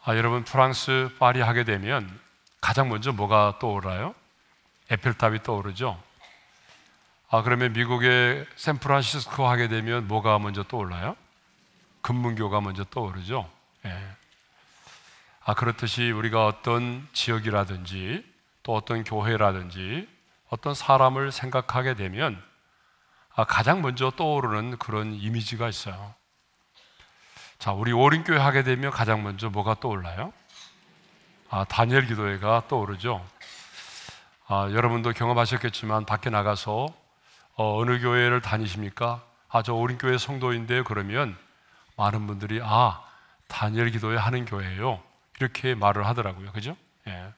여러분 프랑스 파리 하게 되면 가장 먼저 뭐가 떠오르나요? 에펠탑이 떠오르죠. 그러면 미국의 샌프란시스코 하게 되면 뭐가 먼저 떠올라요? 금문교가 먼저 떠오르죠. 예. 그렇듯이 우리가 어떤 지역이라든지 또 어떤 교회라든지 어떤 사람을 생각하게 되면 가장 먼저 떠오르는 그런 이미지가 있어요. 자, 우리 오림교회 하게 되면 가장 먼저 뭐가 떠올라요? 다니엘 기도회가 떠오르죠. 여러분도 경험하셨겠지만 밖에 나가서 어느 교회를 다니십니까? 저 오림교회 성도인데요. 그러면 많은 분들이 다니엘 기도회 하는 교회예요, 이렇게 말을 하더라고요. 그죠? 예.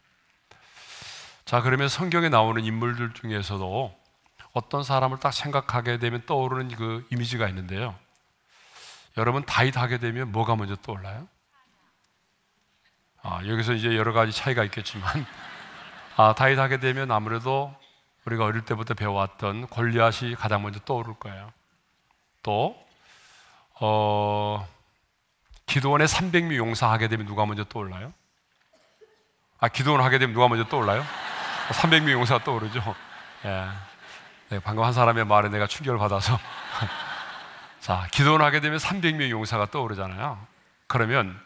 자, 그러면 성경에 나오는 인물들 중에서도 어떤 사람을 딱 생각하게 되면 떠오르는 그 이미지가 있는데요. 여러분 다윗 하게 되면 뭐가 먼저 떠올라요? 여기서 이제 여러 가지 차이가 있겠지만 다윗 하게 되면 아무래도 우리가 어릴 때부터 배워왔던 골리앗이 가장 먼저 떠오를 거예요. 또 기드온의 300명 용사하게 되면 누가 먼저 떠올라요? 기드온 하게 되면 누가 먼저 떠올라요? 300명 용사가 떠오르죠. 예. 네, 방금 한 사람의 말에 내가 충격을 받아서 자, 기드온 하게 되면 300명 용사가 떠오르잖아요. 그러면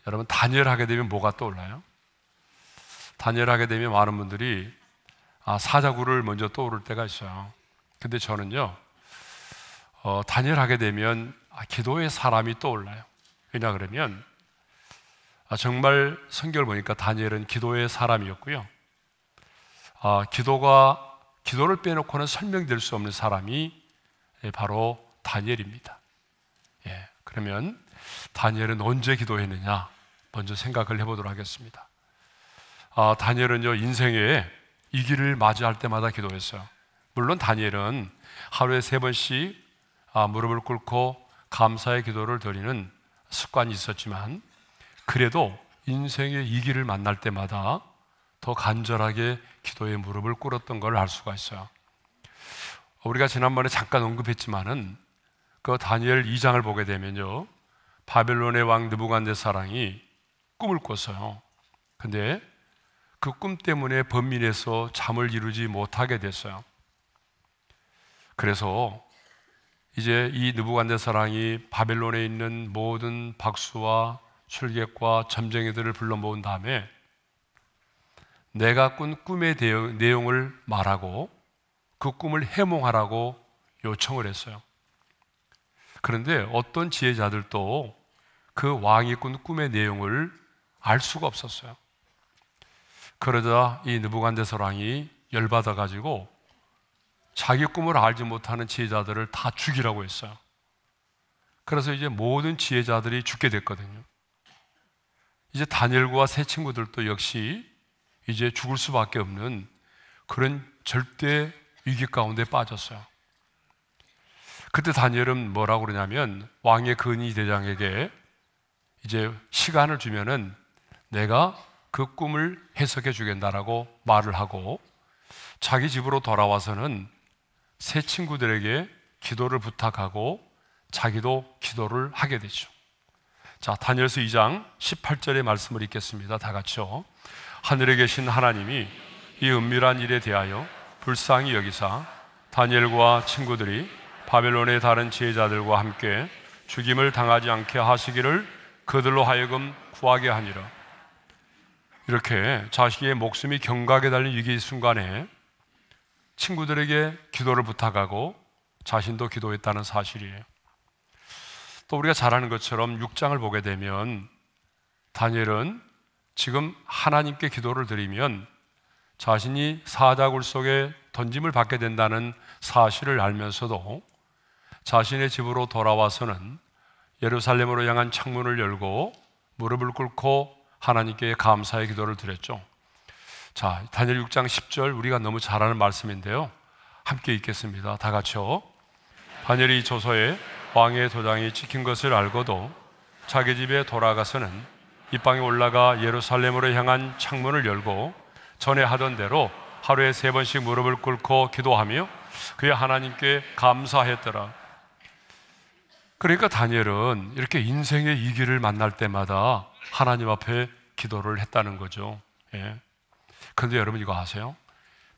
여러분 다니엘 하게 되면 뭐가 떠올라요? 다니엘 하게 되면 많은 분들이 사자굴을 먼저 떠오를 때가 있어요. 근데 저는요, 다니엘 하게 되면 기도의 사람이 떠올라요. 왜냐 그러면 정말 성경을 보니까 다니엘은 기도의 사람이었고요. 기도를 빼놓고는 설명될 수 없는 사람이 바로 다니엘입니다. 예, 그러면 다니엘은 언제 기도했느냐 먼저 생각을 해보도록 하겠습니다. 다니엘은요, 인생에 이 길을 맞이할 때마다 기도했어요. 물론 다니엘은 하루에 3번씩 무릎을 꿇고 감사의 기도를 드리는 습관이 있었지만 그래도 인생의 이 길을 만날 때마다 더 간절하게 기도에 무릎을 꿇었던 걸 알 수가 있어요. 우리가 지난번에 잠깐 언급했지만은 그 다니엘 2장을 보게 되면요, 바벨론의 왕 느부갓네살이 꿈을 꿨어요. 근데 그 꿈 때문에 번민해서 잠을 이루지 못하게 됐어요. 그래서 이제 이 느부갓네살이 바벨론에 있는 모든 박수와 술객과 점쟁이들을 불러 모은 다음에 내가 꾼 꿈의 내용을 말하고 그 꿈을 해몽하라고 요청을 했어요. 그런데 어떤 지혜자들도 그 왕이 꾼 꿈의 내용을 알 수가 없었어요. 그러자 이 느부갓네살 왕이 열받아 가지고 자기 꿈을 알지 못하는 지혜자들을 다 죽이라고 했어요. 그래서 이제 모든 지혜자들이 죽게 됐거든요. 이제 다니엘과 세 친구들도 역시 이제 죽을 수밖에 없는 그런 절대 위기 가운데 빠졌어요. 그때 다니엘은 뭐라고 그러냐면 왕의 근위 대장에게 이제 시간을 주면은 내가 그 꿈을 해석해 주겠다라고 말을 하고 자기 집으로 돌아와서는 세 친구들에게 기도를 부탁하고 자기도 기도를 하게 되죠. 자, 다니엘서 2장 18절의 말씀을 읽겠습니다. 다 같이요. 하늘에 계신 하나님이 이 은밀한 일에 대하여 불쌍히 여기사 다니엘과 친구들이 바벨론의 다른 지혜자들과 함께 죽임을 당하지 않게 하시기를 그들로 하여금 구하게 하니라. 이렇게 자식의 목숨이 경각에 달린 위기 순간에 친구들에게 기도를 부탁하고 자신도 기도했다는 사실이에요. 또 우리가 잘 아는 것처럼 6장을 보게 되면 다니엘은 지금 하나님께 기도를 드리면 자신이 사자굴 속에 던짐을 받게 된다는 사실을 알면서도 자신의 집으로 돌아와서는 예루살렘으로 향한 창문을 열고 무릎을 꿇고 하나님께 감사의 기도를 드렸죠. 자, 다니엘 6장 10절 우리가 너무 잘 아는 말씀인데요, 함께 읽겠습니다. 다 같이요. 다니엘이 조서에 왕의 도장이 찍힌 것을 알고도 자기 집에 돌아가서는 입방에 올라가 예루살렘으로 향한 창문을 열고 전에 하던 대로 하루에 3번씩 무릎을 꿇고 기도하며 그의 하나님께 감사했더라. 그러니까 다니엘은 이렇게 인생의 위기를 만날 때마다 하나님 앞에 기도를 했다는 거죠. 예. 그런데 여러분 이거 아세요?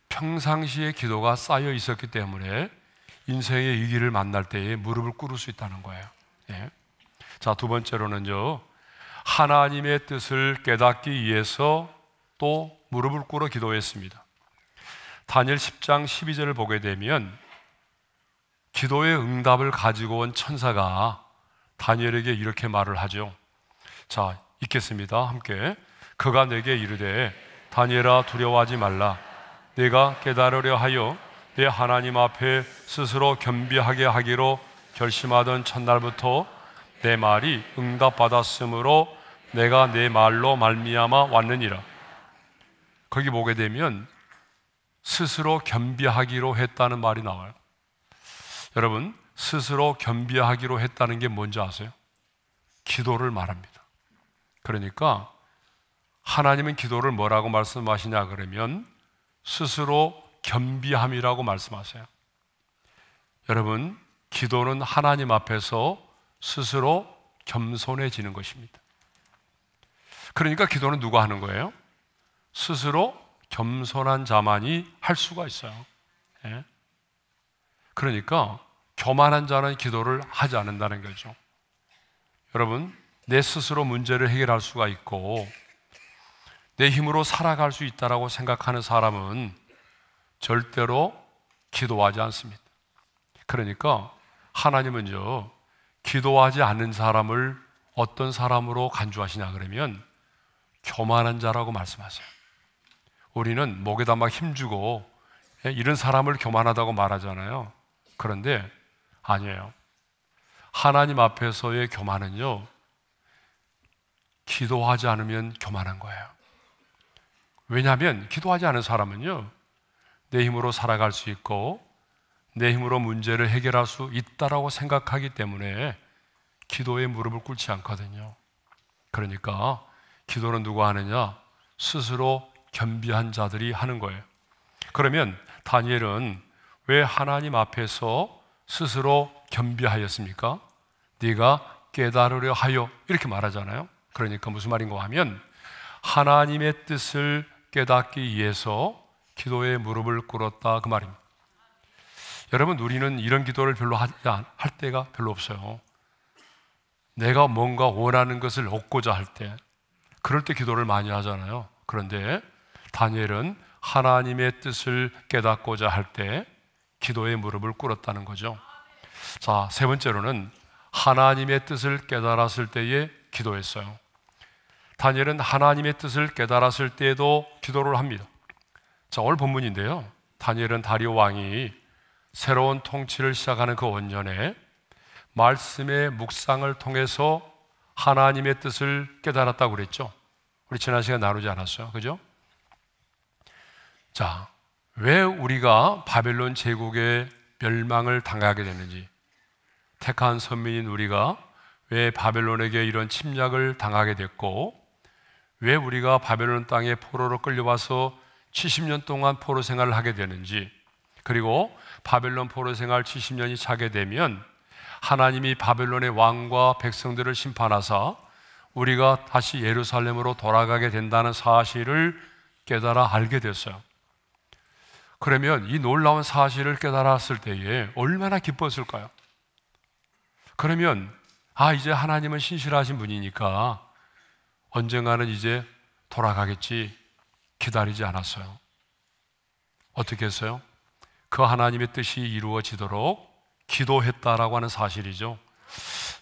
평상시에 기도가 쌓여 있었기 때문에 인생의 위기를 만날 때에 무릎을 꿇을 수 있다는 거예요. 예. 자, 두 번째로는요, 하나님의 뜻을 깨닫기 위해서 또 무릎을 꿇어 기도했습니다. 다니엘 10장 12절을 보게 되면 기도의 응답을 가지고 온 천사가 다니엘에게 이렇게 말을 하죠. 자, 읽겠습니다. 함께. 그가 내게 이르되 다니엘아 두려워하지 말라. 내가 깨달으려 하여 내 하나님 앞에 스스로 겸비하게 하기로 결심하던 첫날부터 내 말이 응답받았으므로 내가 내 말로 말미암아 왔느니라. 거기 보게 되면 스스로 겸비하기로 했다는 말이 나와요. 여러분, 스스로 겸비하기로 했다는 게 뭔지 아세요? 기도를 말합니다. 그러니까 하나님은 기도를 뭐라고 말씀하시냐 그러면 스스로 겸비함이라고 말씀하세요. 여러분, 기도는 하나님 앞에서 스스로 겸손해지는 것입니다. 그러니까 기도는 누가 하는 거예요? 스스로 겸손한 자만이 할 수가 있어요. 예? 그러니까 교만한 자는 기도를 하지 않는다는 거죠. 여러분, 내 스스로 문제를 해결할 수가 있고 내 힘으로 살아갈 수 있다고 생각하는 사람은 절대로 기도하지 않습니다. 그러니까 하나님은요, 기도하지 않는 사람을 어떤 사람으로 간주하시냐 그러면 교만한 자라고 말씀하세요. 우리는 목에다 막 힘주고 이런 사람을 교만하다고 말하잖아요. 그런데 아니에요. 하나님 앞에서의 교만은요, 기도하지 않으면 교만한 거예요. 왜냐하면 기도하지 않은 사람은요, 내 힘으로 살아갈 수 있고 내 힘으로 문제를 해결할 수 있다라고 생각하기 때문에 기도에 무릎을 꿇지 않거든요. 그러니까 기도는 누가 하느냐? 스스로 겸비한 자들이 하는 거예요. 그러면 다니엘은 왜 하나님 앞에서 스스로 겸비하였습니까? 네가 깨달으려 하여 이렇게 말하잖아요. 그러니까 무슨 말인가 하면 하나님의 뜻을 깨닫기 위해서 기도에 무릎을 꿇었다 그 말입니다. 여러분, 우리는 이런 기도를 별로 할 때가 별로 없어요. 내가 뭔가 원하는 것을 얻고자 할 때, 그럴 때 기도를 많이 하잖아요. 그런데 다니엘은 하나님의 뜻을 깨닫고자 할 때 기도에 무릎을 꿇었다는 거죠. 자, 세 번째로는 하나님의 뜻을 깨달았을 때에 기도했어요. 다니엘은 하나님의 뜻을 깨달았을 때에도 기도를 합니다. 자, 오늘 본문인데요, 다니엘은 다리오 왕이 새로운 통치를 시작하는 그 원년에 말씀의 묵상을 통해서 하나님의 뜻을 깨달았다고 그랬죠. 우리 지난 시간에 나누지 않았어요, 그죠? 자, 왜 우리가 바벨론 제국의 멸망을 당하게 됐는지, 택한 선민인 우리가 왜 바벨론에게 이런 침략을 당하게 됐고, 왜 우리가 바벨론 땅에 포로로 끌려와서 70년 동안 포로 생활을 하게 되는지, 그리고 바벨론 포로 생활 70년이 차게 되면 하나님이 바벨론의 왕과 백성들을 심판하사 우리가 다시 예루살렘으로 돌아가게 된다는 사실을 깨달아 알게 됐어요. 그러면 이 놀라운 사실을 깨달았을 때에 얼마나 기뻤을까요? 그러면 이제 하나님은 신실하신 분이니까 언젠가는 이제 돌아가겠지 기다리지 않았어요. 어떻게 했어요? 그 하나님의 뜻이 이루어지도록 기도했다라고 하는 사실이죠.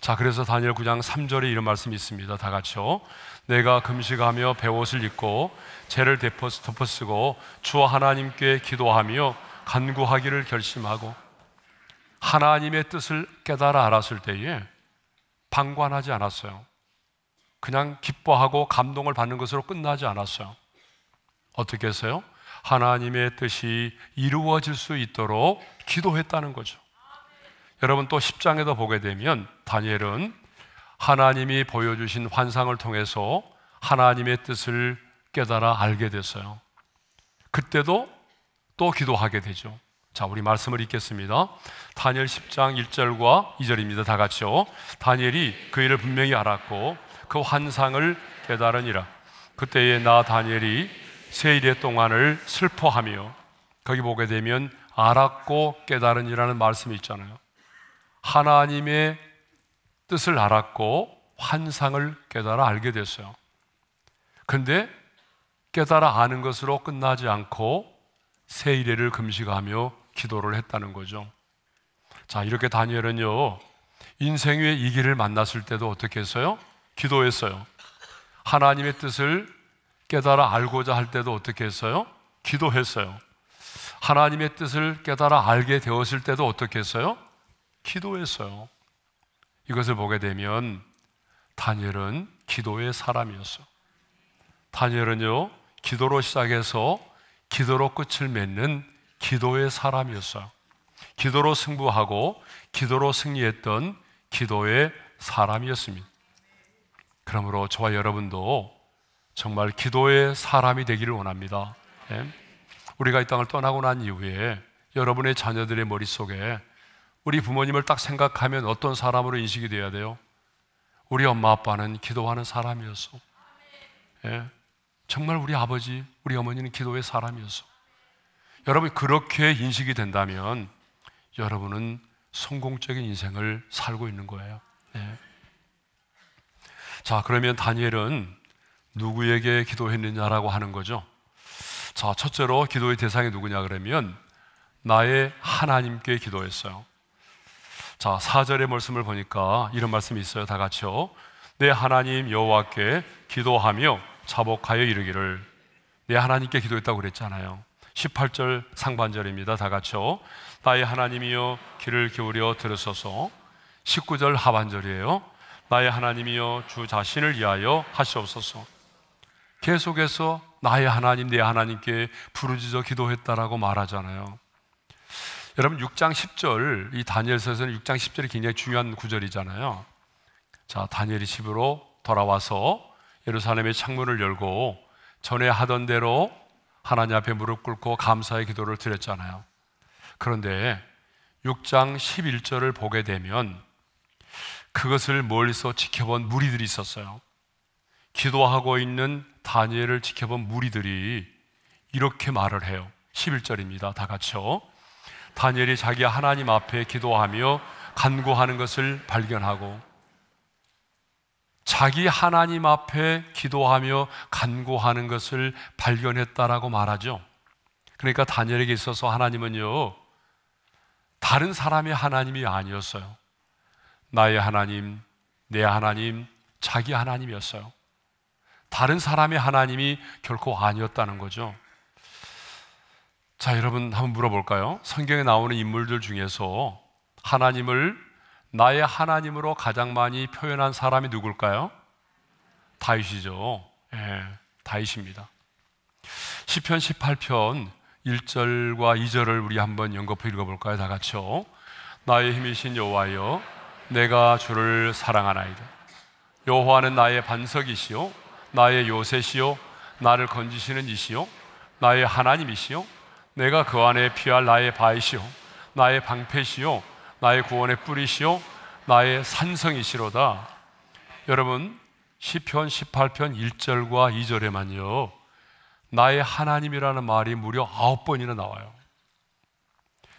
자, 그래서 다니엘 9장 3절에 이런 말씀이 있습니다. 다 같이요. 내가 금식하며 베옷을 입고 죄를 덮어쓰고 주 하나님께 기도하며 간구하기를 결심하고, 하나님의 뜻을 깨달아 알았을 때에 방관하지 않았어요. 그냥 기뻐하고 감동을 받는 것으로 끝나지 않았어요. 어떻게 했어요? 하나님의 뜻이 이루어질 수 있도록 기도했다는 거죠. 여러분, 또 10장에도 보게 되면 다니엘은 하나님이 보여주신 환상을 통해서 하나님의 뜻을 깨달아 알게 됐어요. 그때도 또 기도하게 되죠. 자, 우리 말씀을 읽겠습니다. 다니엘 10장 1절과 2절입니다. 다 같이요. 다니엘이 그 일을 분명히 알았고 그 환상을 깨달으니라. 그때에 나 다니엘이 세일의 동안을 슬퍼하며, 거기 보게 되면 알았고 깨달으니라는 말씀이 있잖아요. 하나님의 뜻을 알았고 환상을 깨달아 알게 됐어요. 그런데 깨달아 아는 것으로 끝나지 않고 세일회를 금식하며 기도를 했다는 거죠. 자, 이렇게 다니엘은요, 인생의 이 길을 만났을 때도 어떻게 했어요? 기도했어요. 하나님의 뜻을 깨달아 알고자 할 때도 어떻게 했어요? 기도했어요. 하나님의 뜻을 깨달아 알게 되었을 때도 어떻게 했어요? 기도했어요. 이것을 보게 되면 다니엘은 기도의 사람이었어요. 다니엘은요, 기도로 시작해서 기도로 끝을 맺는 기도의 사람이었어요. 기도로 승부하고 기도로 승리했던 기도의 사람이었습니다. 그러므로 저와 여러분도 정말 기도의 사람이 되기를 원합니다. 우리가 이 땅을 떠나고 난 이후에 여러분의 자녀들의 머릿속에 우리 부모님을 딱 생각하면 어떤 사람으로 인식이 되어야 돼요? 우리 엄마 아빠는 기도하는 사람이었어. 정말 우리 아버지, 우리 어머니는 기도의 사람이었어. 여러분, 그렇게 인식이 된다면 여러분은 성공적인 인생을 살고 있는 거예요. 자, 그러면 다니엘은 누구에게 기도했느냐라고 하는 거죠. 자, 첫째로 기도의 대상이 누구냐 그러면 나의 하나님께 기도했어요. 자, 4절의 말씀을 보니까 이런 말씀이 있어요. 다 같이요. 내 하나님 여호와께 기도하며 자복하여 이르기를. 내 하나님께 기도했다고 그랬잖아요. 18절 상반절입니다. 다 같이요. 나의 하나님이여 귀를 기울여 들으소서. 19절 하반절이에요. 나의 하나님이여 주 자신을 위하여 하시옵소서. 계속해서 나의 하나님, 내 하나님께 부르짖어 기도했다라고 말하잖아요. 여러분, 6장 10절, 이 다니엘서에서는 6장 10절이 굉장히 중요한 구절이잖아요. 자, 다니엘이 집으로 돌아와서 예루살렘의 창문을 열고 전에 하던 대로 하나님 앞에 무릎 꿇고 감사의 기도를 드렸잖아요. 그런데 6장 11절을 보게 되면 그것을 멀리서 지켜본 무리들이 있었어요. 기도하고 있는 다니엘을 지켜본 무리들이 이렇게 말을 해요. 11절입니다. 다 같이요. 다니엘이 자기 하나님 앞에 기도하며 간구하는 것을 발견하고, 자기 하나님 앞에 기도하며 간구하는 것을 발견했다라고 말하죠. 그러니까 다니엘에게 있어서 하나님은요, 다른 사람의 하나님이 아니었어요. 나의 하나님, 내 하나님, 자기 하나님이었어요. 다른 사람의 하나님이 결코 아니었다는 거죠. 자, 여러분 한번 물어볼까요? 성경에 나오는 인물들 중에서 하나님을 나의 하나님으로 가장 많이 표현한 사람이 누굴까요? 다윗이죠. 다윗입니다. 시편 18편 1절과 2절을 우리 한번 연거푸 읽어볼까요? 다 같이요. 나의 힘이신 여호와여, 내가 주를 사랑하나이다. 여호와는 나의 반석이시요 나의 요새시요 나를 건지시는 이시요 나의 하나님이시요 내가 그 안에 피할 나의 바위시요 나의 방패시요 나의 구원의 뿌리시요 나의 산성이시로다. 여러분, 시편 18편 1절과 2절에만요 나의 하나님이라는 말이 무려 9번이나 나와요.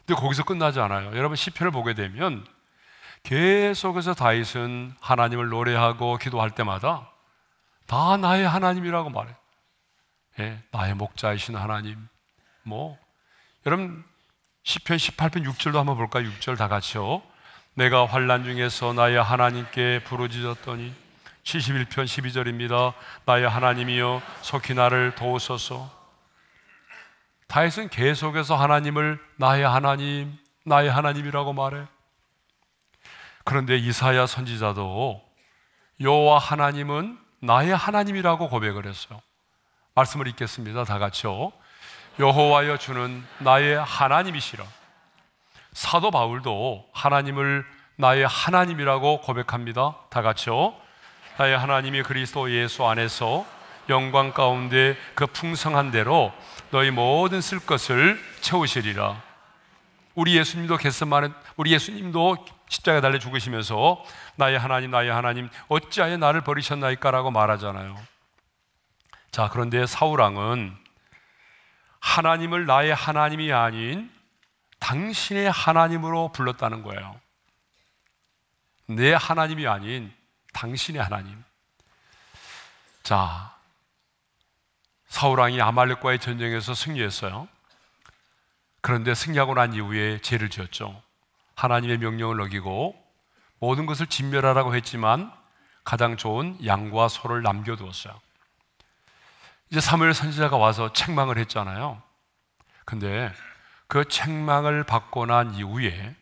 근데 거기서 끝나지 않아요. 여러분, 시편을 보게 되면 계속해서 다윗은 하나님을 노래하고 기도할 때마다 다 나의 하나님이라고 말해요. 나의 목자이신 하나님. 여러분, 시편 18편 6절도 한번 볼까요? 6절 다 같이요. 내가 환난 중에서 나의 하나님께 부르짖었더니. 71편 12절입니다. 나의 하나님이여 속히 나를 도우소서. 다윗은 계속해서 하나님을 나의 하나님, 나의 하나님이라고 말해. 그런데 이사야 선지자도 여호와 하나님은 나의 하나님이라고 고백을 했어요. 말씀을 읽겠습니다. 다 같이요. 여호와여 주는 나의 하나님이시라. 사도 바울도 하나님을 나의 하나님이라고 고백합니다. 다 같이요. 나의 하나님이 그리스도 예수 안에서 영광 가운데 그 풍성한 대로 너희 모든 쓸 것을 채우시리라. 우리 예수님도 겟세마네, 우리 예수님도 십자가에 달려 죽으시면서 나의 하나님, 나의 하나님 어찌하여 나를 버리셨나이까라고 말하잖아요. 자, 그런데 사울왕은 하나님을 나의 하나님이 아닌 당신의 하나님으로 불렀다는 거예요. 내 하나님이 아닌 당신의 하나님. 자, 사울왕이 아말렉과의 전쟁에서 승리했어요. 그런데 승리하고 난 이후에 죄를 지었죠. 하나님의 명령을 어기고 모든 것을 진멸하라고 했지만 가장 좋은 양과 소를 남겨두었어요. 이제 사무엘 선지자가 와서 책망을 했잖아요. 근데 그 책망을 받고 난 이후에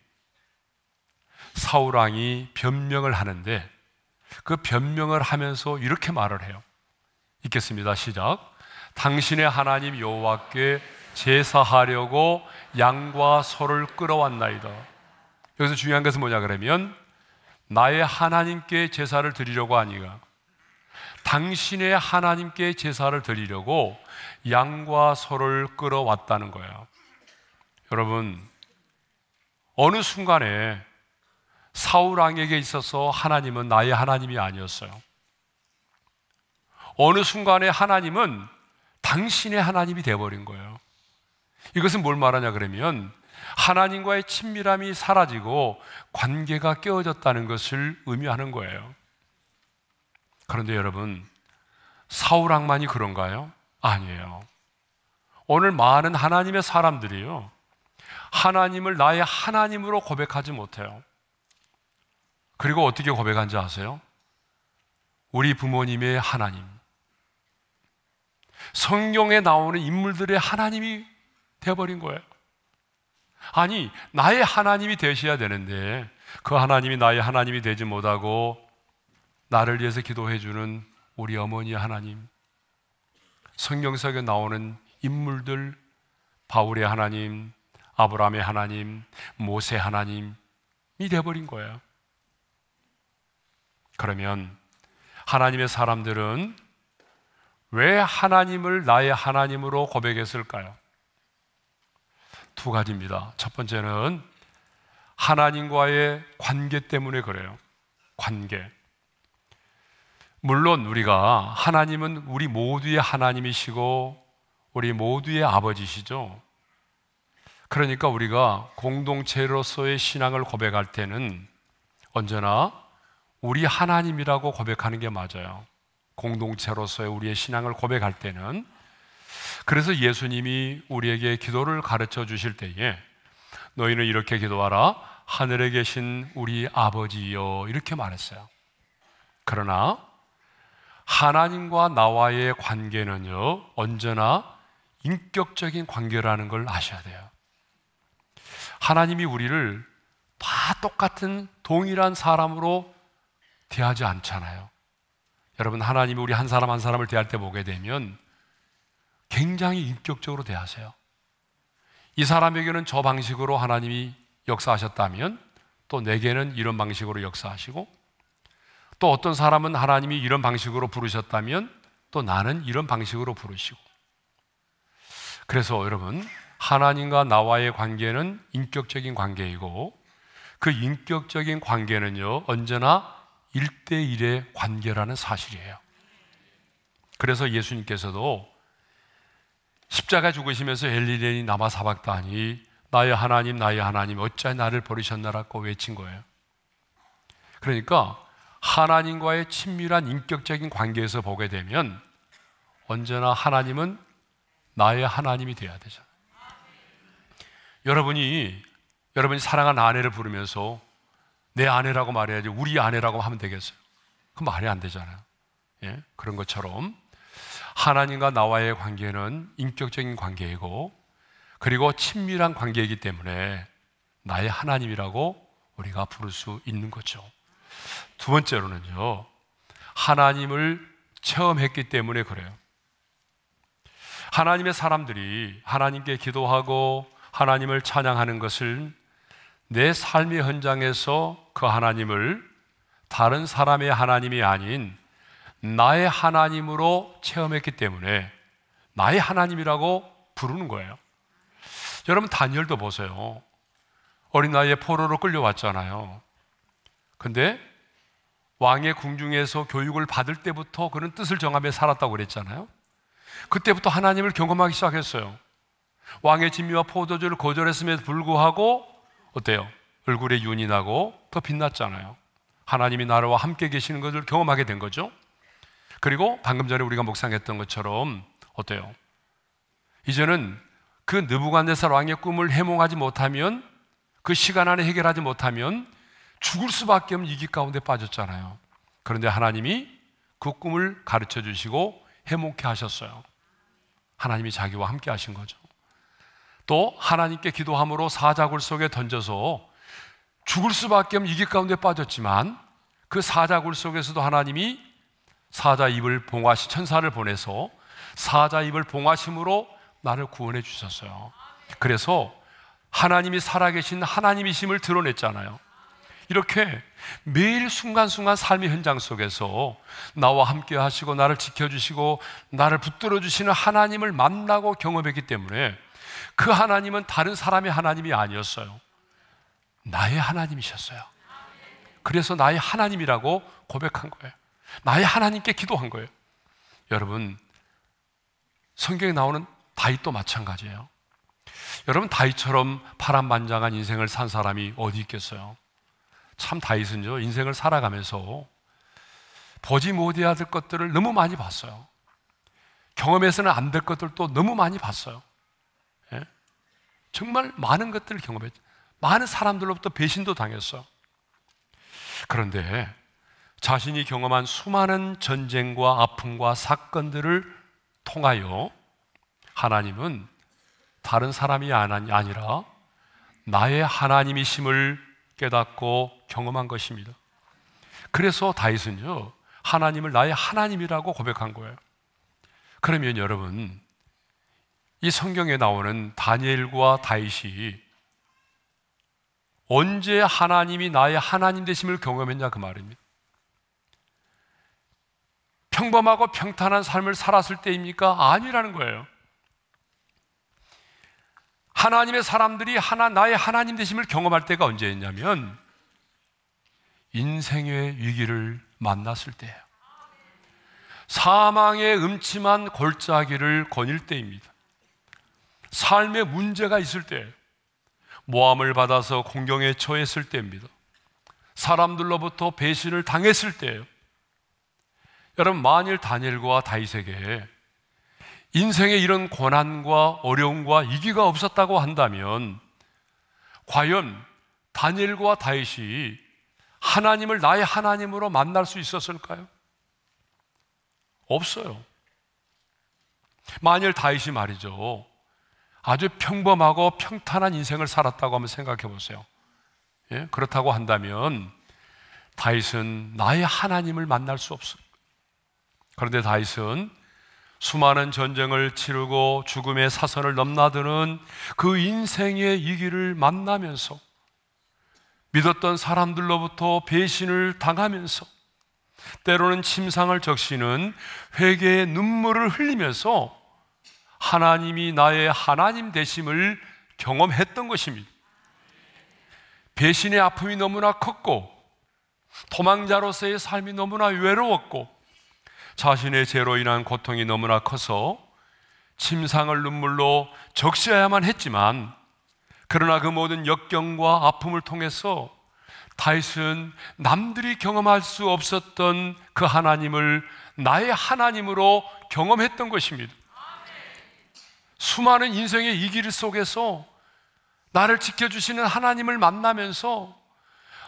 사울왕이 변명을 하는데 그 변명을 하면서 이렇게 말을 해요. 읽겠습니다. 시작. 당신의 하나님 여호와께 제사하려고 양과 소를 끌어왔나이다. 여기서 중요한 것은 뭐냐 그러면 나의 하나님께 제사를 드리려고 하니가 당신의 하나님께 제사를 드리려고 양과 소를 끌어왔다는 거예요. 여러분, 어느 순간에 사울왕에게 있어서 하나님은 나의 하나님이 아니었어요. 어느 순간에 하나님은 당신의 하나님이 되어버린 거예요. 이것은 뭘 말하냐 그러면 하나님과의 친밀함이 사라지고 관계가 깨어졌다는 것을 의미하는 거예요. 그런데 여러분, 사울왕만이 그런가요? 아니에요. 오늘 많은 하나님의 사람들이요, 하나님을 나의 하나님으로 고백하지 못해요. 그리고 어떻게 고백한지 아세요? 우리 부모님의 하나님, 성경에 나오는 인물들의 하나님이 되어버린 거예요. 아니, 나의 하나님이 되셔야 되는데 그 하나님이 나의 하나님이 되지 못하고 나를 위해서 기도해 주는 우리 어머니의 하나님, 성경 속에 나오는 인물들, 바울의 하나님, 아브라함의 하나님, 모세 하나님이 되어버린 거예요. 그러면 하나님의 사람들은 왜 하나님을 나의 하나님으로 고백했을까요? 두 가지입니다. 첫 번째는 하나님과의 관계 때문에 그래요. 관계. 물론 우리가 하나님은 우리 모두의 하나님이시고 우리 모두의 아버지시죠. 그러니까 우리가 공동체로서의 신앙을 고백할 때는 언제나 우리 하나님이라고 고백하는 게 맞아요. 공동체로서의 우리의 신앙을 고백할 때는. 그래서 예수님이 우리에게 기도를 가르쳐 주실 때에 너희는 이렇게 기도하라. 하늘에 계신 우리 아버지여, 이렇게 말했어요. 그러나 하나님과 나와의 관계는요, 언제나 인격적인 관계라는 걸 아셔야 돼요. 하나님이 우리를 다 똑같은 동일한 사람으로 대하지 않잖아요. 여러분, 하나님이 우리 한 사람 한 사람을 대할 때 보게 되면 굉장히 인격적으로 대하세요. 이 사람에게는 저 방식으로 하나님이 역사하셨다면 또 내게는 이런 방식으로 역사하시고, 또 어떤 사람은 하나님이 이런 방식으로 부르셨다면 또 나는 이런 방식으로 부르시고. 그래서 여러분, 하나님과 나와의 관계는 인격적인 관계이고 그 인격적인 관계는요, 언제나 1대1의 관계라는 사실이에요. 그래서 예수님께서도 십자가 죽으시면서 엘리레니 나마 사박다니, 나의 하나님 나의 하나님 어찌 나를 버리셨나라고 외친 거예요. 그러니까 하나님과의 친밀한 인격적인 관계에서 보게 되면 언제나 하나님은 나의 하나님이 되어야 되잖아요. 여러분이 사랑하는 아내를 부르면서 내 아내라고 말해야지 우리 아내라고 하면 되겠어요? 그건 말이 안 되잖아요. 예? 그런 것처럼 하나님과 나와의 관계는 인격적인 관계이고 그리고 친밀한 관계이기 때문에 나의 하나님이라고 우리가 부를 수 있는 거죠. 두 번째로는요, 하나님을 체험했기 때문에 그래요. 하나님의 사람들이 하나님께 기도하고 하나님을 찬양하는 것을 내 삶의 현장에서 그 하나님을 다른 사람의 하나님이 아닌 나의 하나님으로 체험했기 때문에 나의 하나님이라고 부르는 거예요. 여러분, 다니엘도 보세요. 어린 나이에 포로로 끌려왔잖아요. 근데 왕의 궁중에서 교육을 받을 때부터 그는 뜻을 정하며 살았다고 그랬잖아요. 그때부터 하나님을 경험하기 시작했어요. 왕의 진미와 포도주를 거절했음에도 불구하고 어때요? 얼굴에 윤이 나고 더 빛났잖아요. 하나님이 나와 함께 계시는 것을 경험하게 된 거죠. 그리고 방금 전에 우리가 묵상했던 것처럼 어때요? 이제는 그 느부갓네살 왕의 꿈을 해몽하지 못하면, 그 시간 안에 해결하지 못하면 죽을 수밖에 없는 위기 가운데 빠졌잖아요. 그런데 하나님이 그 꿈을 가르쳐 주시고 해몽케 하셨어요. 하나님이 자기와 함께 하신 거죠. 또 하나님께 기도함으로 사자굴 속에 던져서 죽을 수밖에 없는 위기 가운데 빠졌지만, 그 사자굴 속에서도 하나님이 사자 입을 봉하시 천사를 보내서 사자 입을 봉하심으로 나를 구원해 주셨어요. 그래서 하나님이 살아계신 하나님이심을 드러냈잖아요. 이렇게 매일 순간순간 삶의 현장 속에서 나와 함께 하시고 나를 지켜주시고 나를 붙들어 주시는 하나님을 만나고 경험했기 때문에, 그 하나님은 다른 사람의 하나님이 아니었어요. 나의 하나님이셨어요. 그래서 나의 하나님이라고 고백한 거예요. 나의 하나님께 기도한 거예요. 여러분, 성경에 나오는 다윗도 마찬가지예요. 여러분, 다윗처럼 파란만장한 인생을 산 사람이 어디 있겠어요? 참, 다윗은요, 인생을 살아가면서 보지 못해야 될 것들을 너무 많이 봤어요. 경험해서는 안 될 것들도 너무 많이 봤어요. 예? 정말 많은 것들을 경험했죠. 많은 사람들로부터 배신도 당했어요. 그런데 자신이 경험한 수많은 전쟁과 아픔과 사건들을 통하여 하나님은 다른 사람이 아니라 나의 하나님이심을 깨닫고 경험한 것입니다. 그래서 다윗은요, 하나님을 나의 하나님이라고 고백한 거예요. 그러면 여러분, 이 성경에 나오는 다니엘과 다윗이 언제 하나님이 나의 하나님 되심을 경험했냐, 그 말입니다. 평범하고 평탄한 삶을 살았을 때입니까? 아니라는 거예요. 하나님의 사람들이 나의 하나님 되심을 경험할 때가 언제였냐면, 인생의 위기를 만났을 때예요. 사망의 음침한 골짜기를 거닐 때입니다. 삶에 문제가 있을 때예요. 모함을 받아서 공경에 처했을 때입니다. 사람들로부터 배신을 당했을 때예요. 여러분, 만일 다니엘과 다윗에게 인생의 이런 고난과 어려움과 위기가 없었다고 한다면, 과연 다니엘과 다윗이 하나님을 나의 하나님으로 만날 수 있었을까요? 없어요. 만일 다윗이 말이죠, 아주 평범하고 평탄한 인생을 살았다고 한번 생각해 보세요. 예? 그렇다고 한다면 다윗은 나의 하나님을 만날 수 없어요. 그런데 다윗은 수많은 전쟁을 치르고 죽음의 사선을 넘나드는 그 인생의 위기를 만나면서, 믿었던 사람들로부터 배신을 당하면서, 때로는 침상을 적시는 회개의 눈물을 흘리면서 하나님이 나의 하나님 되심을 경험했던 것입니다. 배신의 아픔이 너무나 컸고, 도망자로서의 삶이 너무나 외로웠고, 자신의 죄로 인한 고통이 너무나 커서 침상을 눈물로 적셔야만 했지만, 그러나 그 모든 역경과 아픔을 통해서 다윗은 남들이 경험할 수 없었던 그 하나님을 나의 하나님으로 경험했던 것입니다. 수많은 인생의 이 길 속에서 나를 지켜주시는 하나님을 만나면서,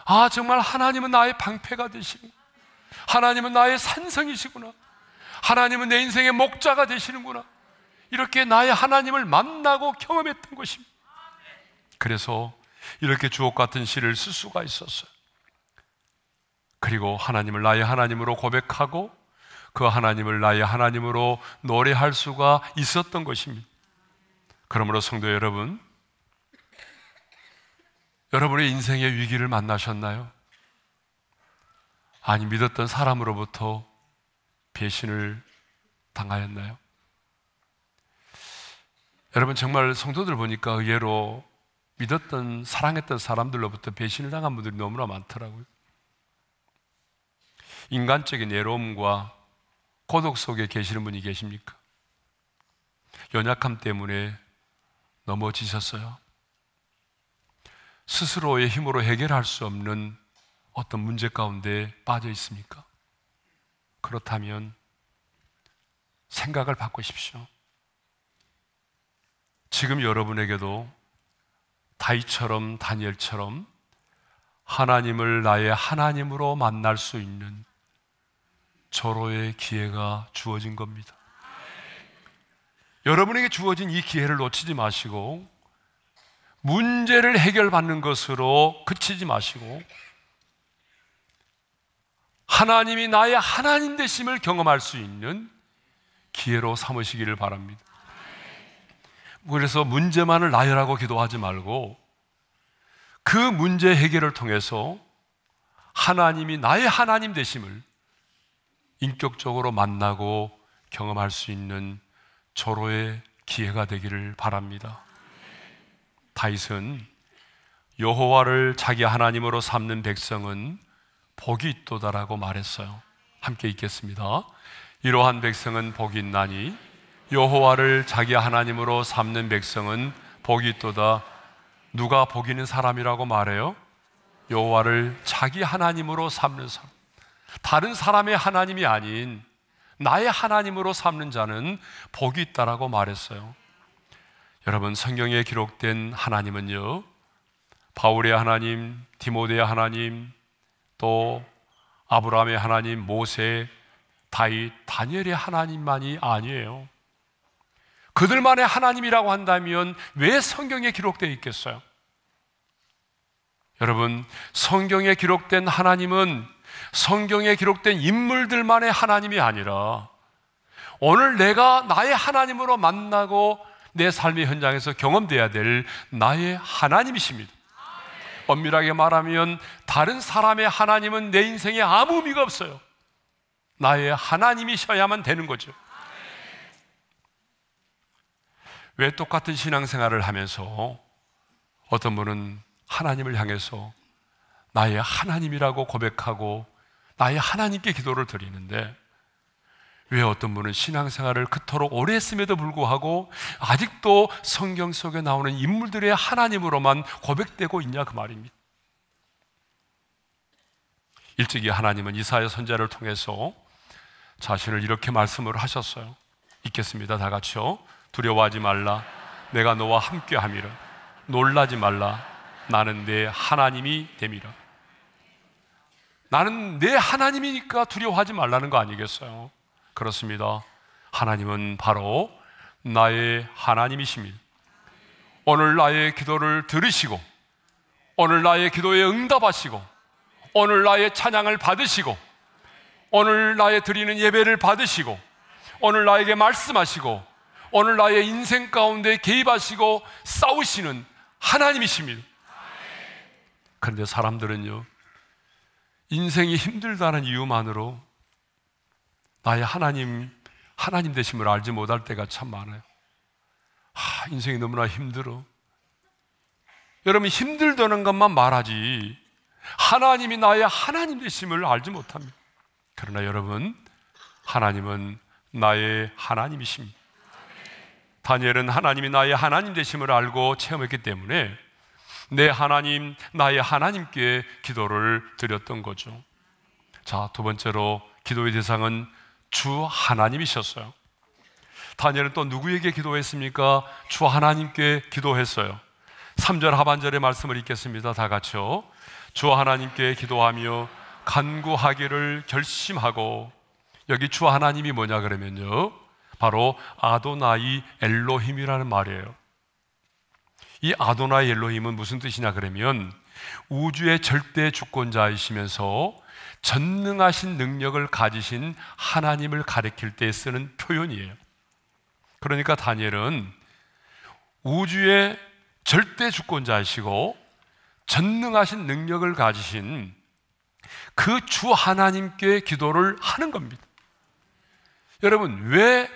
아, 정말 하나님은 나의 방패가 되시고, 하나님은 나의 산성이시구나, 하나님은 내 인생의 목자가 되시는구나, 이렇게 나의 하나님을 만나고 경험했던 것입니다. 그래서 이렇게 주옥 같은 시를 쓸 수가 있었어요. 그리고 하나님을 나의 하나님으로 고백하고 그 하나님을 나의 하나님으로 노래할 수가 있었던 것입니다. 그러므로 성도 여러분, 여러분의 인생의 위기를 만나셨나요? 아니, 믿었던 사람으로부터 배신을 당하였나요? 여러분, 정말 성도들 보니까 의외로 믿었던, 사랑했던 사람들로부터 배신을 당한 분들이 너무나 많더라고요. 인간적인 외로움과 고독 속에 계시는 분이 계십니까? 연약함 때문에 넘어지셨어요? 스스로의 힘으로 해결할 수 없는 어떤 문제 가운데 빠져 있습니까? 그렇다면 생각을 바꾸십시오. 지금 여러분에게도 다윗처럼 다니엘처럼 하나님을 나의 하나님으로 만날 수 있는 절호의 기회가 주어진 겁니다. 여러분에게 주어진 이 기회를 놓치지 마시고 문제를 해결받는 것으로 그치지 마시고 하나님이 나의 하나님 되심을 경험할 수 있는 기회로 삼으시기를 바랍니다. 그래서 문제만을 나열하고 기도하지 말고 그 문제 해결을 통해서 하나님이 나의 하나님 되심을 인격적으로 만나고 경험할 수 있는 절호의 기회가 되기를 바랍니다. 다윗은 여호와를 자기 하나님으로 삼는 백성은 복이 있도다라고 말했어요. 함께 읽겠습니다. 이러한 백성은 복이 있나니 여호와를 자기 하나님으로 삼는 백성은 복이 있도다. 누가 복 있는 사람이라고 말해요? 여호와를 자기 하나님으로 삼는 사람, 다른 사람의 하나님이 아닌 나의 하나님으로 삼는 자는 복이 있다라고 말했어요. 여러분, 성경에 기록된 하나님은요, 바울의 하나님, 디모데의 하나님, 또 아브라함의 하나님, 모세, 다윗, 다니엘의 하나님만이 아니에요. 그들만의 하나님이라고 한다면 왜 성경에 기록되어 있겠어요? 여러분, 성경에 기록된 하나님은 성경에 기록된 인물들만의 하나님이 아니라 오늘 내가 나의 하나님으로 만나고 내 삶의 현장에서 경험돼야 될 나의 하나님이십니다. 엄밀하게 말하면 다른 사람의 하나님은 내 인생에 아무 의미가 없어요. 나의 하나님이셔야만 되는 거죠. 왜 똑같은 신앙생활을 하면서 어떤 분은 하나님을 향해서 나의 하나님이라고 고백하고 나의 하나님께 기도를 드리는데 왜 어떤 분은 신앙생활을 그토록 오래 했음에도 불구하고 아직도 성경 속에 나오는 인물들의 하나님으로만 고백되고 있냐, 그 말입니다. 일찍이 하나님은 이사야 선지자를 통해서 자신을 이렇게 말씀을 하셨어요. 읽겠습니다. 다 같이요. 두려워하지 말라. 내가 너와 함께함이라. 놀라지 말라. 나는 내 하나님이 됨이라. 나는 내 하나님이니까 두려워하지 말라는 거 아니겠어요? 그렇습니다. 하나님은 바로 나의 하나님이십니다. 오늘 나의 기도를 들으시고 오늘 나의 기도에 응답하시고 오늘 나의 찬양을 받으시고 오늘 나의 드리는 예배를 받으시고 오늘 나에게 말씀하시고 오늘 나의 인생 가운데 개입하시고 싸우시는 하나님이십니다. 그런데 사람들은요, 인생이 힘들다는 이유만으로 나의 하나님 되심을 알지 못할 때가 참 많아요. 인생이 너무나 힘들어. 여러분, 힘들다는 것만 말하지 하나님이 나의 하나님 되심을 알지 못합니다. 그러나 여러분, 하나님은 나의 하나님이십니다. 다니엘은 하나님이 나의 하나님 되심을 알고 체험했기 때문에 내 하나님, 나의 하나님께 기도를 드렸던 거죠. 자, 두 번째로 기도의 대상은 주 하나님이셨어요. 다니엘은 또 누구에게 기도했습니까? 주 하나님께 기도했어요. 3절 하반절의 말씀을 읽겠습니다. 다 같이요. 주 하나님께 기도하며 간구하기를 결심하고, 여기 주 하나님이 뭐냐 그러면요, 바로 아도나이 엘로힘이라는 말이에요. 이 아도나이 엘로힘은 무슨 뜻이냐 그러면 우주의 절대 주권자이시면서 전능하신 능력을 가지신 하나님을 가리킬 때 쓰는 표현이에요. 그러니까 다니엘은 우주의 절대 주권자이시고 전능하신 능력을 가지신 그 주 하나님께 기도를 하는 겁니다. 여러분, 왜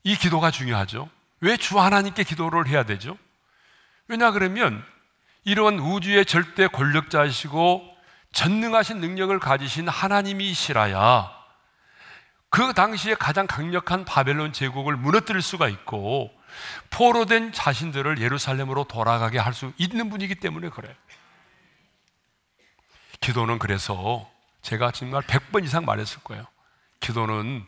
이 기도가 중요하죠? 왜 주 하나님께 기도를 해야 되죠? 왜냐 그러면 이런 우주의 절대 권력자이시고 전능하신 능력을 가지신 하나님이시라야 그 당시에 가장 강력한 바벨론 제국을 무너뜨릴 수가 있고 포로된 자신들을 예루살렘으로 돌아가게 할 수 있는 분이기 때문에 그래요. 기도는 그래서 제가 정말 100번 이상 말했을 거예요. 기도는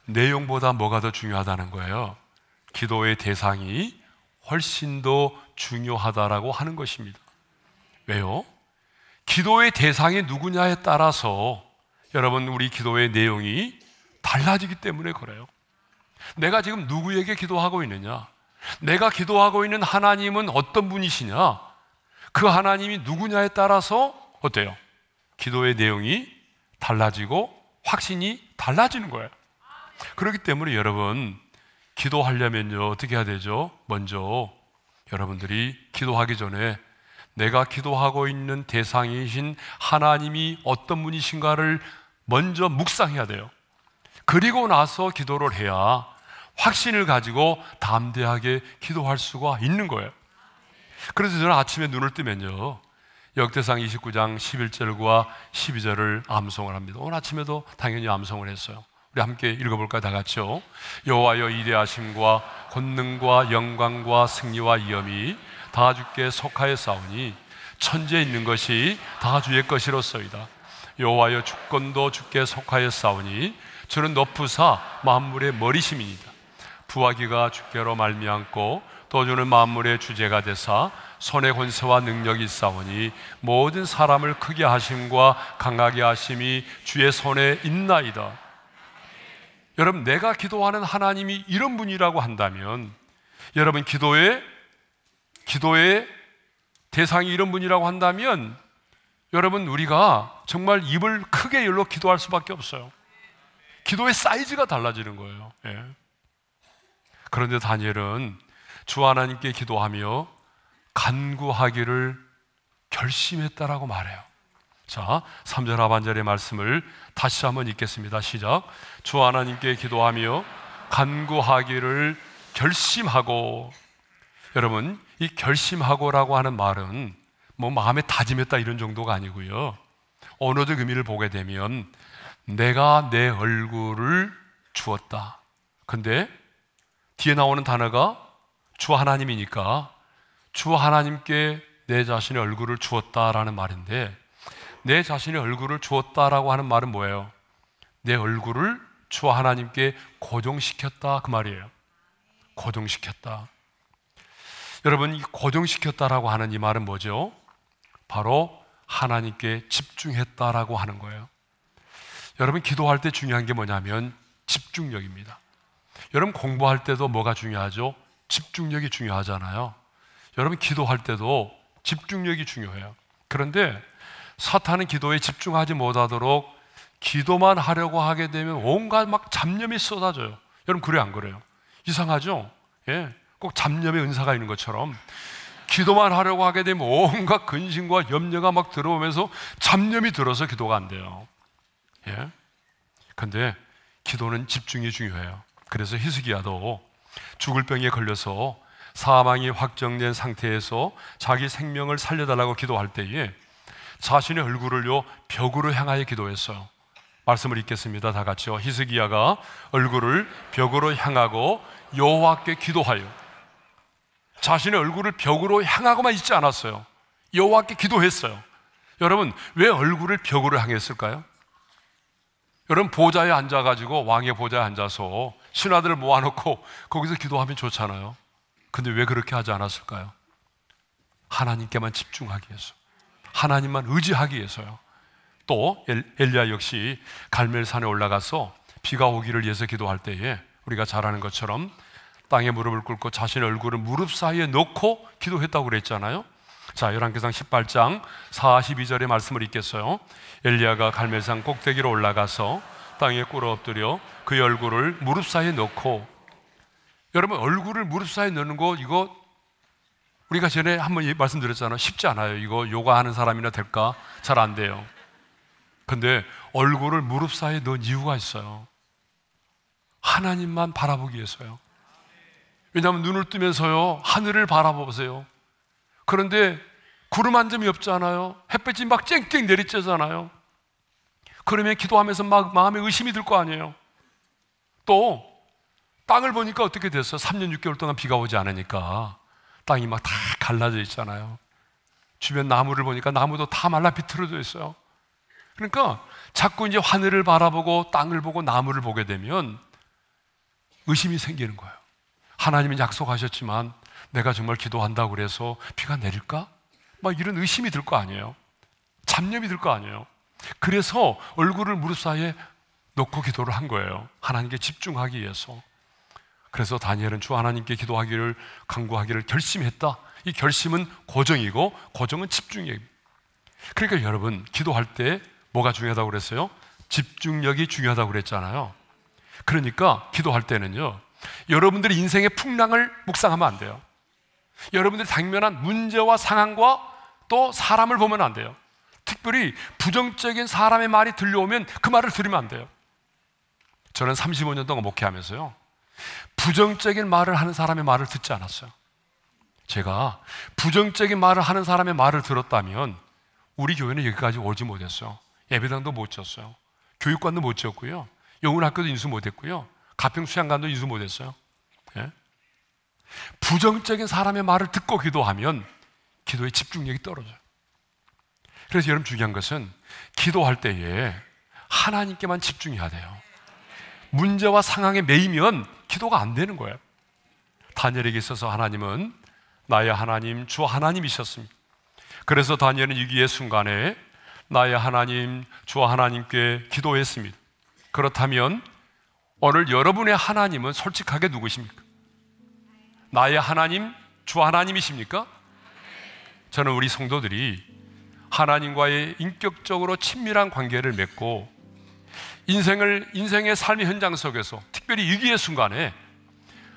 내용보다 뭐가 더 중요하다는 거예요. 기도의 대상이 훨씬 더 중요하다라고 하는 것입니다. 왜요? 기도의 대상이 누구냐에 따라서 여러분 우리 기도의 내용이 달라지기 때문에 그래요. 내가 지금 누구에게 기도하고 있느냐? 내가 기도하고 있는 하나님은 어떤 분이시냐? 그 하나님이 누구냐에 따라서 어때요? 기도의 내용이 달라지고 확신이 달라지는 거예요. 그렇기 때문에 여러분 기도하려면요 어떻게 해야 되죠? 먼저 여러분들이 기도하기 전에 내가 기도하고 있는 대상이신 하나님이 어떤 분이신가를 먼저 묵상해야 돼요. 그리고 나서 기도를 해야 확신을 가지고 담대하게 기도할 수가 있는 거예요. 그래서 저는 아침에 눈을 뜨면요 역대상 29장 11절과 12절을 암송을 합니다. 오늘 아침에도 당연히 암송을 했어요. 우리 함께 읽어볼까요? 다 같이요. 여호와여 이대하심과 권능과 영광과 승리와 위엄이 다 주께 속하였사오니 천지에 있는 것이 다 주의 것이로소이다. 여호와여 주권도 주께 속하였사오니 주는 높으사 만물의 머리심이니이다. 부하기가 주께로 말미암고 또 주는 만물의 주제가 되사 손의 권세와 능력이 있사오니 모든 사람을 크게 하심과 강하게 하심이 주의 손에 있나이다. 여러분 내가 기도하는 하나님이 이런 분이라고 한다면 여러분 기도의 대상이 이런 분이라고 한다면 여러분 우리가 정말 입을 크게 열로 기도할 수밖에 없어요. 기도의 사이즈가 달라지는 거예요. 예. 그런데 다니엘은 주 하나님께 기도하며 간구하기를 결심했다라고 말해요. 자, 3절 하반절의 말씀을 다시 한번 읽겠습니다. 시작. 주 하나님께 기도하며 간구하기를 결심하고. 여러분 이 결심하고라고 하는 말은 뭐 마음에 다짐했다 이런 정도가 아니고요 언어적 의미를 보게 되면 내가 내 얼굴을 주었다. 근데 뒤에 나오는 단어가 주 하나님이니까 주 하나님께 내 자신의 얼굴을 주었다라는 말인데 내 자신의 얼굴을 주었다라고 하는 말은 뭐예요? 내 얼굴을 주 하나님께 고정시켰다 그 말이에요. 고정시켰다. 여러분 이 고정시켰다라고 하는 이 말은 뭐죠? 바로 하나님께 집중했다라고 하는 거예요. 여러분 기도할 때 중요한 게 뭐냐면 집중력입니다. 여러분 공부할 때도 뭐가 중요하죠? 집중력이 중요하잖아요. 여러분 기도할 때도 집중력이 중요해요. 그런데 사탄은 기도에 집중하지 못하도록 기도만 하려고 하게 되면 온갖 막 잡념이 쏟아져요. 여러분 그래 안 그래요? 이상하죠? 예, 꼭 잡념의 은사가 있는 것처럼 기도만 하려고 하게 되면 온갖 근심과 염려가 막 들어오면서 잡념이 들어서 기도가 안 돼요. 예. 근데 기도는 집중이 중요해요. 그래서 히스기야도 죽을 병에 걸려서 사망이 확정된 상태에서 자기 생명을 살려달라고 기도할 때에 자신의 얼굴을요 벽으로 향하여 기도했어요. 말씀을 읽겠습니다. 다 같이요. 히스기야가 얼굴을 벽으로 향하고 여호와께 기도하여. 자신의 얼굴을 벽으로 향하고만 있지 않았어요. 여호와께 기도했어요. 여러분 왜 얼굴을 벽으로 향했을까요? 여러분 보좌에 앉아가지고 왕의 보좌에 앉아서 신하들을 모아놓고 거기서 기도하면 좋잖아요. 근데 왜 그렇게 하지 않았을까요? 하나님께만 집중하기 위해서, 하나님만 의지하기 위해서요. 또 엘리야 역시 갈멜산에 올라가서 비가 오기를 위해서 기도할 때에 우리가 잘 아는 것처럼 땅에 무릎을 꿇고 자신의 얼굴을 무릎 사이에 넣고 기도했다고 그랬잖아요. 자, 열왕기상 18장 42절의 말씀을 읽겠어요. 엘리야가 갈멜산 꼭대기로 올라가서 땅에 꿇어 엎드려 그의 얼굴을 무릎 사이에 넣고. 여러분 얼굴을 무릎 사이에 넣는 거 이거 우리가 전에 한번 말씀드렸잖아요. 쉽지 않아요. 이거 요가하는 사람이나 될까? 잘 안 돼요. 근데 얼굴을 무릎 사이에 넣은 이유가 있어요. 하나님만 바라보기 위해서요. 왜냐하면 눈을 뜨면서요 하늘을 바라보세요. 그런데 구름 한 점이 없잖아요. 햇볕이 막 쨍쨍 내리쬐잖아요. 그러면 기도하면서 막 마음에 의심이 들 거 아니에요. 또 땅을 보니까 어떻게 됐어? 3년 6개월 동안 비가 오지 않으니까 땅이 막 다 갈라져 있잖아요. 주변 나무를 보니까 나무도 다 말라 비틀어져 있어요. 그러니까 자꾸 이제 하늘을 바라보고 땅을 보고 나무를 보게 되면 의심이 생기는 거예요. 하나님은 약속하셨지만 내가 정말 기도한다고 그래서 비가 내릴까? 막 이런 의심이 들 거 아니에요. 잡념이 들 거 아니에요. 그래서 얼굴을 무릎 사이에 놓고 기도를 한 거예요. 하나님께 집중하기 위해서. 그래서 다니엘은 주 하나님께 기도하기를, 간구하기를 결심했다. 이 결심은 고정이고 고정은 집중이에요. 그러니까 여러분, 기도할 때 뭐가 중요하다고 그랬어요? 집중력이 중요하다고 그랬잖아요. 그러니까 기도할 때는요, 여러분들의 인생의 풍랑을 묵상하면 안 돼요. 여러분들이 당면한 문제와 상황과 또 사람을 보면 안 돼요. 특별히 부정적인 사람의 말이 들려오면 그 말을 들으면 안 돼요. 저는 35년 동안 목회하면서요, 부정적인 말을 하는 사람의 말을 듣지 않았어요. 제가 부정적인 말을 하는 사람의 말을 들었다면 우리 교회는 여기까지 오지 못했어요. 예배당도 못 지었어요. 교육관도 못 지었고요. 영훈학교도 인수 못했고요. 가평수양관도 인수 못했어요. 예? 부정적인 사람의 말을 듣고 기도하면 기도의 집중력이 떨어져요. 그래서 여러분, 중요한 것은 기도할 때에 하나님께만 집중해야 돼요. 문제와 상황에 매이면 기도가 안 되는 거예요. 다니엘에게 있어서 하나님은 나의 하나님, 주 하나님이셨습니다. 그래서 다니엘은 위기의 순간에 나의 하나님, 주 하나님께 기도했습니다. 그렇다면 오늘 여러분의 하나님은 솔직하게 누구십니까? 나의 하나님, 주 하나님이십니까? 저는 우리 성도들이 하나님과의 인격적으로 친밀한 관계를 맺고 인생의 삶의 현장 속에서 특별히 위기의 순간에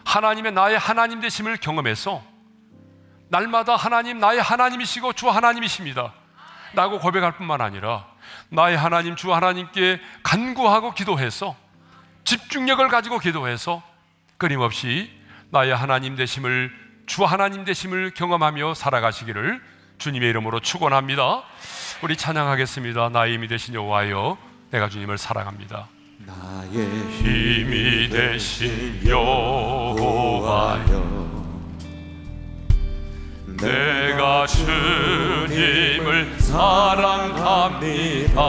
하나님의 나의 하나님 되심을 경험해서 날마다 하나님, 나의 하나님이시고 주 하나님이십니다 라고 고백할 뿐만 아니라 나의 하나님, 주 하나님께 간구하고 기도해서 집중력을 가지고 기도해서 끊임없이 나의 하나님 되심을, 주 하나님 되심을 경험하며 살아가시기를 주님의 이름으로 축원합니다. 우리 찬양하겠습니다. 나의 힘이 되신 여호와여, 내가 주님을 사랑합니다. 나의 힘이 되신 여호와여, 내가 주님을 사랑합니다.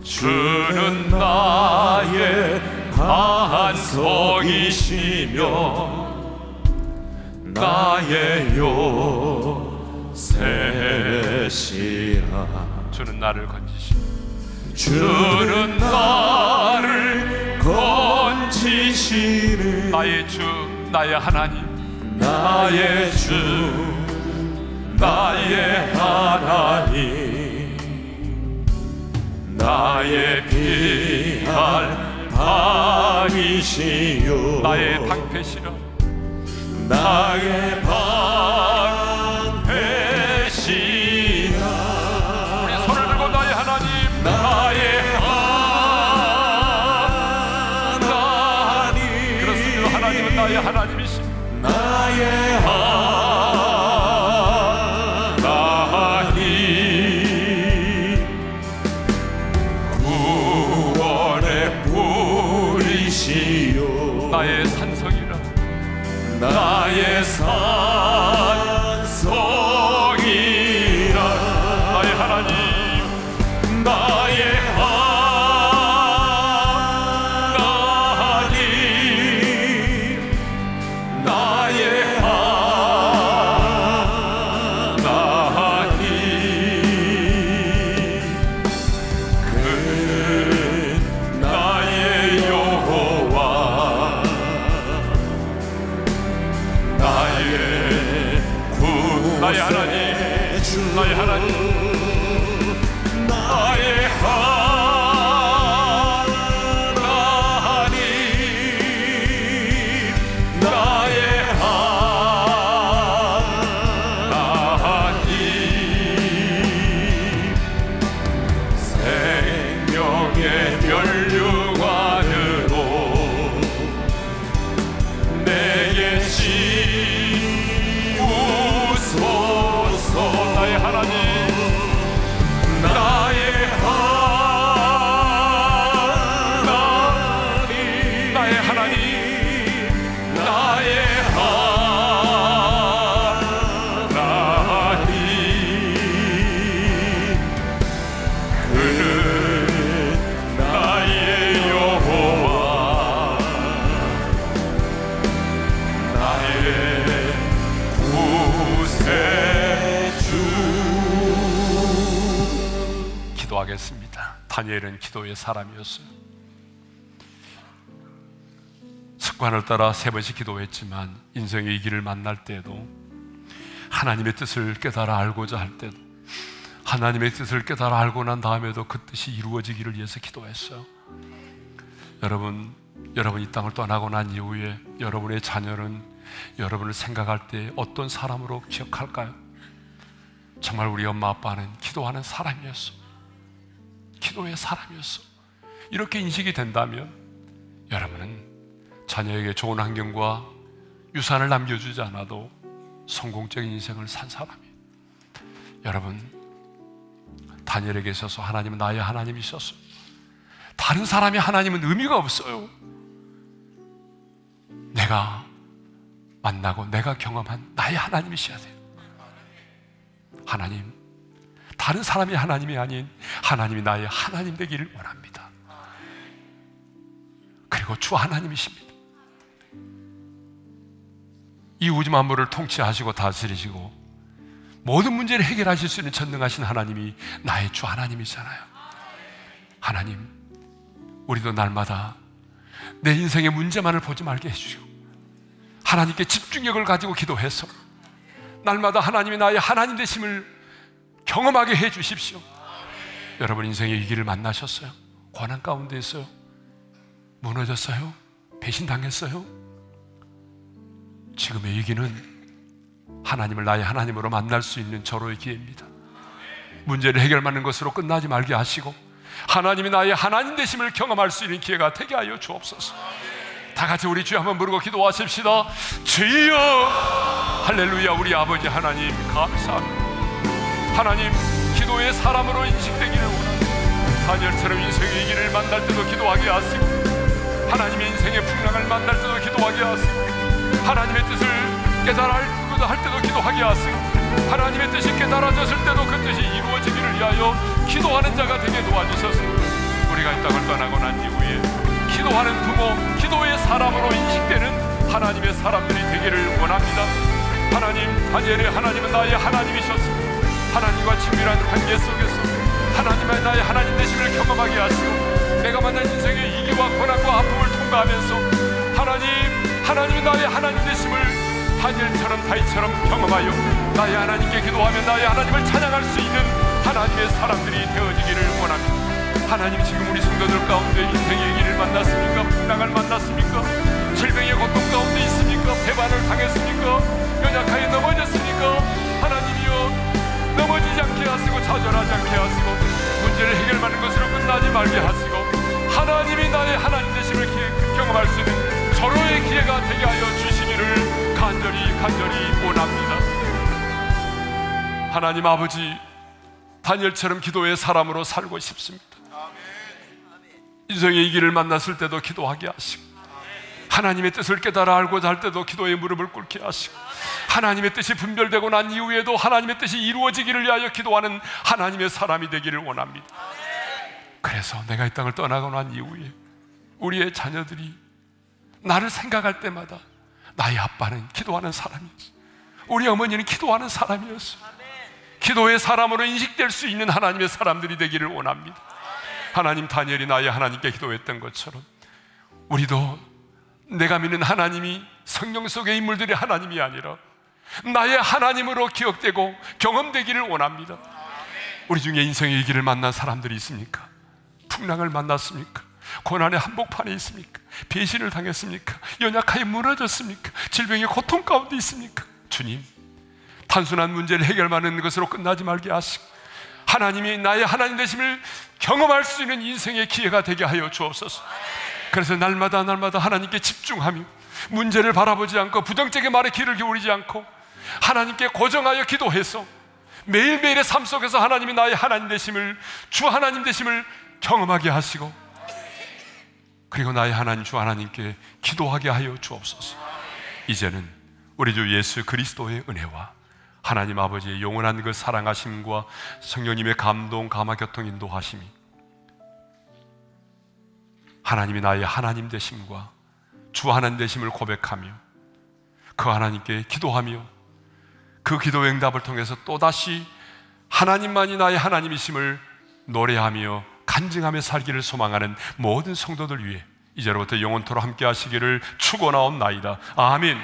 주는 나의 반석이시며 나의 요새시라. 주는 나를 건지시며, 주는 나를 건지시는 나의 주, 나의 하나님, 나의 주, 나의 하나님, 나의 피할 방이시요, 나의 방패시라. 나의 방패시라. 우리 손을 들고 나의 하나님, 나의 하나님, 그렇습니다. 하나님은 나의 하나님이십니다. 나의 하나님, 구원의 뿌리시요, 나의 산성이라. 나의 산성이라. 나의 하나님, 나의 하나님, 나의 하나님, 그 나의 여호와, 나의 나의 기도하겠습니다. 다니엘은 기도의 사람이었어요. 습관을 따라 3번씩 기도했지만 인생의 이 길을 만날 때에도, 하나님의 뜻을 깨달아 알고자 할 때도, 하나님의 뜻을 깨달아 알고 난 다음에도 그 뜻이 이루어지기를 위해서 기도했어요. 여러분 이 땅을 떠나고 난 이후에 여러분의 자녀는 여러분을 생각할 때 어떤 사람으로 기억할까요? 정말 우리 엄마 아빠는 기도하는 사람이었어. 기도의 사람이었어. 이렇게 인식이 된다면 여러분은 자녀에게 좋은 환경과 유산을 남겨주지 않아도 성공적인 인생을 산 사람이에요. 여러분, 다니엘에게 있어서 하나님은 나의 하나님이셨어요. 다른 사람의 하나님은 의미가 없어요. 내가 만나고 내가 경험한 나의 하나님이셔야 돼요. 하나님, 다른 사람의 하나님이 아닌 하나님이 나의 하나님 되기를 원합니다. 그리고 주 하나님이십니다. 이 우주 만물을 통치하시고 다스리시고 모든 문제를 해결하실 수 있는 전능하신 하나님이 나의 주 하나님이잖아요. 하나님, 우리도 날마다 내 인생의 문제만을 보지 말게 해주시고 하나님께 집중력을 가지고 기도해서 날마다 하나님이 나의 하나님 되심을 경험하게 해 주십시오. 여러분 인생의 위기를 만나셨어요? 고난 가운데 있어요? 무너졌어요? 배신당했어요? 지금의 위기는 하나님을 나의 하나님으로 만날 수 있는 절호의 기회입니다. 문제를 해결하는 것으로 끝나지 말게 하시고 하나님이 나의 하나님 되심을 경험할 수 있는 기회가 되게 하여 주옵소서. 다 같이 우리 주여 한번 부르고 기도하십시다. 주여, 할렐루야. 우리 아버지 하나님 감사합니다. 하나님, 기도의 사람으로 인식되기를 원합니다. 다니엘처럼 인생의 위기를 만날 때도 기도하게 하시고 하나님의 인생의 풍랑을 만날 때도 기도하게 하시고 하나님의 뜻을 깨달아 할 때도 기도하게 하시고 하나님의 뜻이 깨달아졌을 때도 그 뜻이 이루어지기를 위하여 기도하는 자가 되게 도와주셔서 우리가 이 땅을 떠나고 난 이후에 기도하는 부모, 기도의 사람으로 인식되는 하나님의 사람들이 되기를 원합니다. 하나님, 다니엘의 하나님은 나의 하나님이셨습니다. 하나님과 친밀한 관계 속에서 하나님의 나의 하나님 되심을 경험하게 하시고 내가 만난 인생의 위기와 고난과 아픔을 통과하면서 하나님이 나의 하나님 되심을 다니엘처럼 다윗처럼 경험하여 나의 하나님께 기도하며 나의 하나님을 찬양할 수 있는 하나님의 사람들이 되어지기를 원합니다. 하나님, 지금 우리 성도들 가운데 인생의 위기를 만났습니까? 풍랑을 만났습니까? 질병의 고통 가운데 있습니까? 배반을 당했습니까? 연약하게 넘어졌습니까? 하나님이여, 넘어지지 않게 하시고 좌절하지 않게 하시고 문제를 해결하는 것으로 끝나지 말게 하시고 하나님이 나의 하나님 되심을 경험할 수 있는 절호의 기회가 되게 하여 주시기를 간절히 원합니다. 하나님 아버지, 다니엘처럼 기도의 사람으로 살고 싶습니다. 인생의 이 길을 만났을 때도 기도하게 하시고 하나님의 뜻을 깨달아 알고자 할 때도 기도의 무릎을 꿇게 하시고 하나님의 뜻이 분별되고 난 이후에도 하나님의 뜻이 이루어지기를 위하여 기도하는 하나님의 사람이 되기를 원합니다. 그래서 내가 이 땅을 떠나고 난 이후에 우리의 자녀들이 나를 생각할 때마다 나의 아빠는 기도하는 사람이었어, 우리 어머니는 기도하는 사람이었어, 기도의 사람으로 인식될 수 있는 하나님의 사람들이 되기를 원합니다. 하나님, 다니엘이 나의 하나님께 기도했던 것처럼 우리도 내가 믿는 하나님이 성경 속의 인물들의 하나님이 아니라 나의 하나님으로 기억되고 경험되기를 원합니다. 우리 중에 인생의 위기를 만난 사람들이 있습니까? 풍랑을 만났습니까? 고난의 한복판에 있습니까? 배신을 당했습니까? 연약하게 무너졌습니까? 질병의 고통 가운데 있습니까? 주님, 단순한 문제를 해결하는 것으로 끝나지 말게 하시고 하나님이 나의 하나님 되심을 경험할 수 있는 인생의 기회가 되게 하여 주옵소서. 그래서 날마다 하나님께 집중하며 문제를 바라보지 않고 부정적인 말에 귀를 기울이지 않고 하나님께 고정하여 기도해서 매일매일의 삶 속에서 하나님이 나의 하나님 되심을, 주 하나님 되심을 경험하게 하시고 그리고 나의 하나님 주 하나님께 기도하게 하여 주옵소서. 이제는 우리 주 예수 그리스도의 은혜와 하나님 아버지의 영원한 그 사랑하심과 성령님의 감동, 감화, 교통, 인도하심이, 하나님이 나의 하나님 되심과 주 하나님 되심을 고백하며 그 하나님께 기도하며 그 기도 응답을 통해서 또다시 하나님만이 나의 하나님이심을 노래하며 간증하며 살기를 소망하는 모든 성도들 위해 이제로부터 영원토록 함께 하시기를 축원하옵나이다. 아멘.